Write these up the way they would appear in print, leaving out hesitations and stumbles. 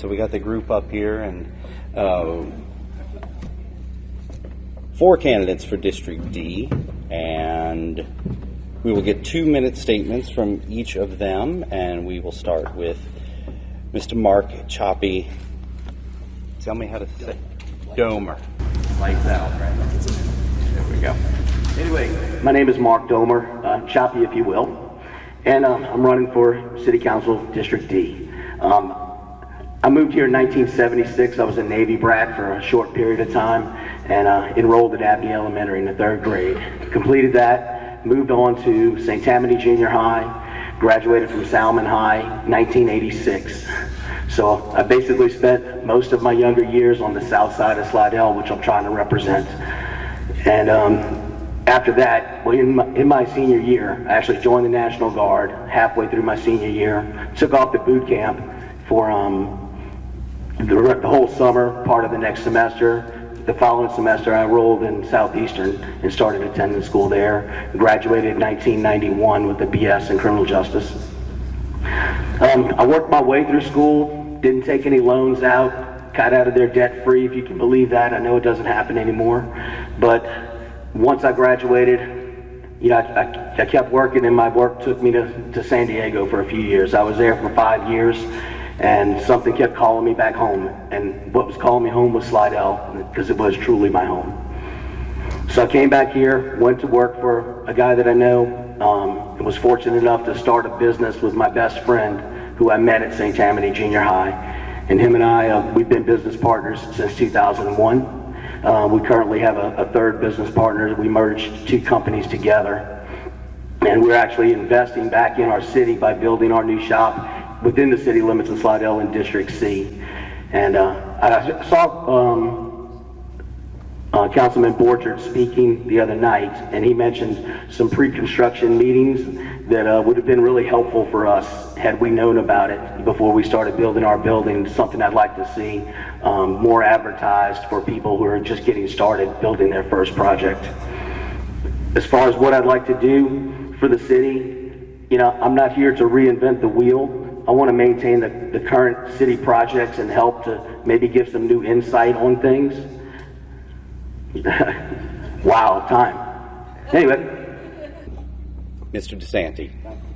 So we got the group up here, and 4 candidates for District D, and we will get 2-minute statements from each of them, and we will start with Mr. Mark Choppy. Tell me how to say Domer. Lights out, right? There we go. Anyway, my name is Mark Domer, Choppy if you will, and I'm running for City Council District D. I moved here in 1976. I was a Navy brat for a short period of time and enrolled at Banney Elementary in the 3rd grade. Completed that, moved on to St. Tammany Junior High, graduated from Salmon High 1986. So I basically spent most of my younger years on the south side of Slidell, which I'm trying to represent. And after that, well, in my senior year, I actually joined the National Guard halfway through my senior year, took off to boot camp for the whole summer, part of the next semester. The following semester, I enrolled in Southeastern and started attending school there. Graduated in 1991 with a BS in criminal justice. I worked my way through school, didn't take any loans out, got out of there debt-free, if you can believe that. I know it doesn't happen anymore. But once I graduated, you know, I kept working, and my work took me to San Diego for a few years. I was there for 5 years. And something kept calling me back home, and what was calling me home was Slidell, because it was truly my home. So I came back here, went to work for a guy that I know, and was fortunate enough to start a business with my best friend, who I met at St. Tammany Junior High. And him and I, we've been business partners since 2001. We currently have a 3rd business partner. We merged 2 companies together, and we're actually investing back in our city by building our new shop within the city limits of Slidell in District C. And I saw Councilman Borchert speaking the other night, and he mentioned some pre-construction meetings that would have been really helpful for us had we known about it before we started building our building. Something I'd like to see more advertised for people who are just getting started building their first project. As far as what I'd like to do for the city, you know, I'm not here to reinvent the wheel. I want to maintain the current city projects and help to maybe give some new insight on things. Wow, time. Anyway. Mr. Desanti.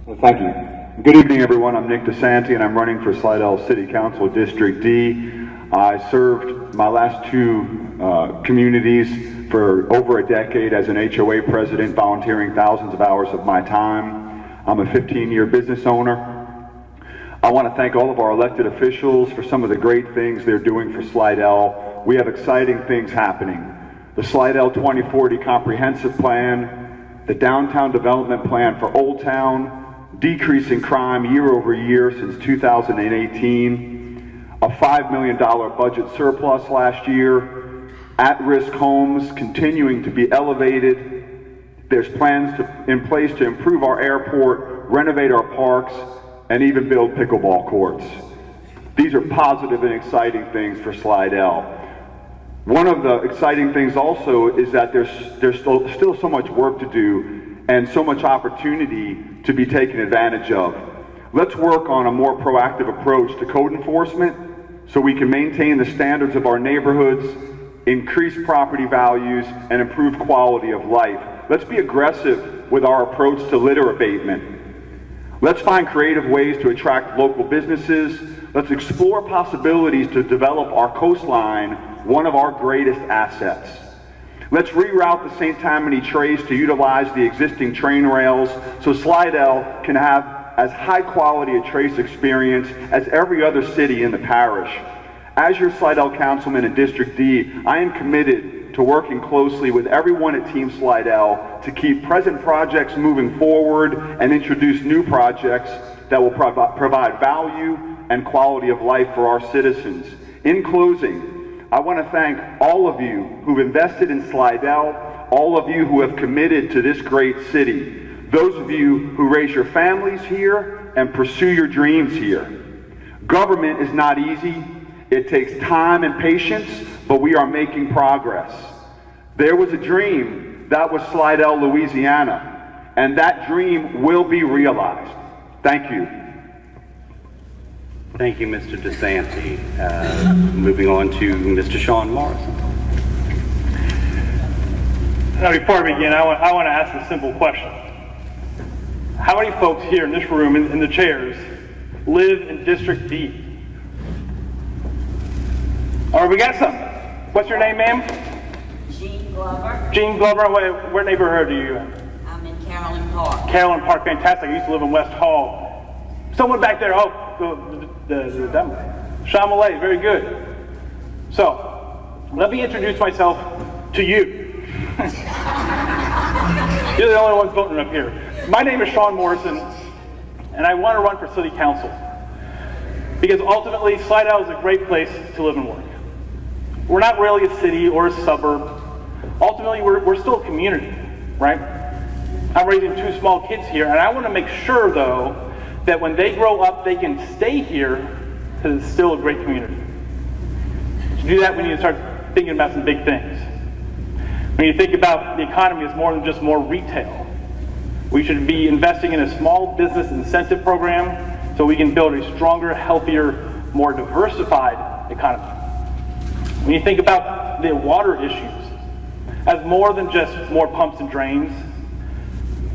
Well, thank you. Good evening, everyone. I'm Nick Desanti, and I'm running for Slidell City Council District D. I served my last 2 communities for over a decade as an HOA president, volunteering thousands of hours of my time. I'm a 15-year business owner. I want to thank all of our elected officials for some of the great things they're doing for Slidell. We have exciting things happening. The Slidell 2040 Comprehensive Plan, the Downtown Development Plan for Old Town, decreasing crime year over year since 2018, a $5 million budget surplus last year, at-risk homes continuing to be elevated. There's plans in place to improve our airport, renovate our parks, and even build pickleball courts. These are positive and exciting things for Slidell. One of the exciting things also is that there's still so much work to do and so much opportunity to be taken advantage of. Let's work on a more proactive approach to code enforcement so we can maintain the standards of our neighborhoods, increase property values, and improve quality of life. Let's be aggressive with our approach to litter abatement. Let's find creative ways to attract local businesses. Let's explore possibilities to develop our coastline, one of our greatest assets. Let's reroute the St. Tammany trace to utilize the existing train rails so Slidell can have as high quality a trace experience as every other city in the parish. As your Slidell councilman in District D, I am committed to working closely with everyone at Team Slidell to keep present projects moving forward and introduce new projects that will provide value and quality of life for our citizens. In closing, I want to thank all of you who've invested in Slidell, all of you who have committed to this great city, those of you who raise your families here and pursue your dreams here. Government is not easy. It takes time and patience, but we are making progress. There was a dream that was Slidell, Louisiana, and that dream will be realized. Thank you. Thank you, Mr. Desanti. Moving on to Mr. Sean Morrison. Now, before I begin, I want to ask a simple question. How many folks here in this room, in the chairs, live in District D? All right, we got some. What's your name, ma'am? Jean Glover. Jean Glover. What neighborhood are you in? I'm in Carolyn Park. Carolyn Park, fantastic. I used to live in West Hall. Someone back there, the demo. Sean Morrison, very good. So, let me introduce myself to you. You're the only ones voting up here. My name is Sean Morrison, and I want to run for City Council. Because ultimately, Slidell is a great place to live and work. We're not really a city or a suburb. Ultimately, we're still a community, right? I'm raising 2 small kids here, and I want to make sure, though, that when they grow up, they can stay here because it's still a great community. To do that, we need to start thinking about some big things. When you think about the economy as more than just more retail, we should be investing in a small business incentive program so we can build a stronger, healthier, more diversified economy. When you think about the water issues as more than just more pumps and drains,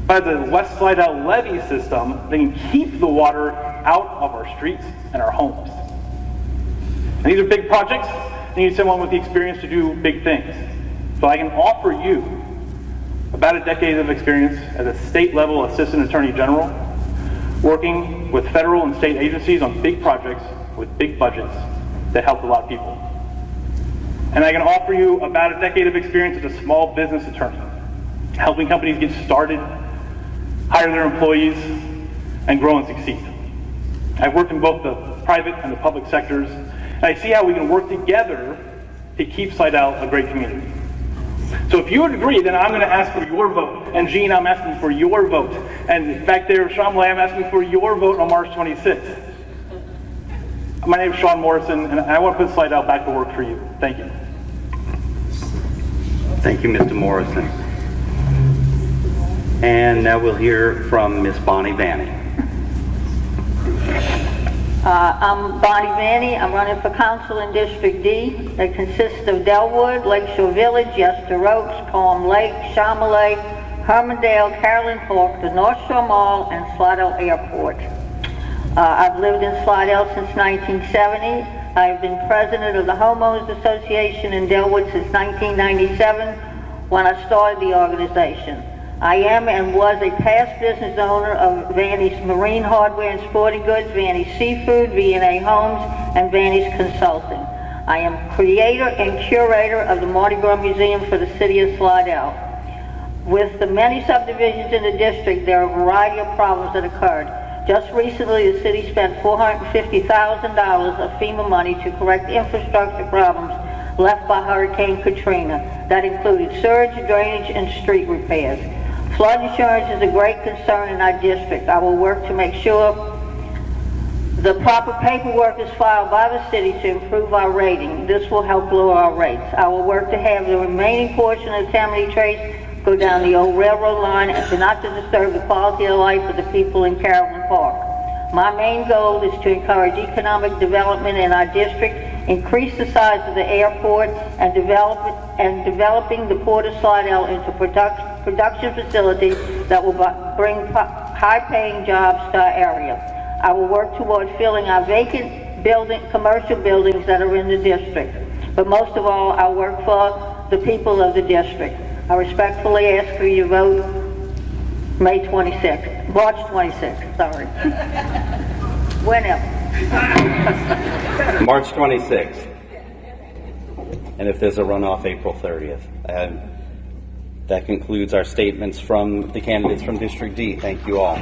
but as a West Slidell levee system that can keep the water out of our streets and our homes. And these are big projects, and you need someone with the experience to do big things. So I can offer you about a decade of experience as a state-level assistant attorney general, working with federal and state agencies on big projects with big budgets that help a lot of people. And I can offer you about a decade of experience as a small business attorney, helping companies get started, hire their employees, and grow and succeed. I've worked in both the private and the public sectors, and I see how we can work together to keep Slidell a great community. So if you would agree, then I'm going to ask for your vote. And Jean, I'm asking for your vote. And back there, Sean Morrison, I'm asking for your vote on March 26th. My name is Sean Morrison, and I want to put Slidell back to work for you. Thank you. Thank you, Mr. Morrison. And now we'll hear from Miss Banney. I'm Bonnie Banney. I'm running for council in District D. That consists of Delwood, Lakeshore Village, Yester Oaks, Palm Lake, Chamalay, Hermondale, Carolyn Park, the North Shore Mall, and Slidell Airport. I've lived in Slidell since 1970. I've been president of the Homeowners Association in Delwood since 1997 when I started the organization. I am and was a past business owner of Banney's Marine Hardware and Sporting Goods, Banney's Seafood, V&A Homes, and Banney's Consulting. I am creator and curator of the Mardi Gras Museum for the City of Slidell. With the many subdivisions in the district, there are a variety of problems that occurred. Just recently, the city spent $450,000 of FEMA money to correct infrastructure problems left by Hurricane Katrina. That included sewage, drainage, and street repairs. Flood insurance is a great concern in our district. I will work to make sure the proper paperwork is filed by the city to improve our rating. This will help lower our rates. I will work to have the remaining portion of the Tammany Trace go down the old railroad line and to not to disturb the quality of life of the people in Carolyn Park. My main goal is to encourage economic development in our district, increase the size of the airport, and developing the Port of Slidell into production facility that will bring high-paying jobs to our area. I will work toward filling our vacant commercial buildings that are in the district. But most of all, I work for the people of the district. I respectfully ask for your vote March 26th, sorry. Whenever. March 26th. And if there's a runoff, April 30th. That concludes our statements from the candidates from District D. Thank you all.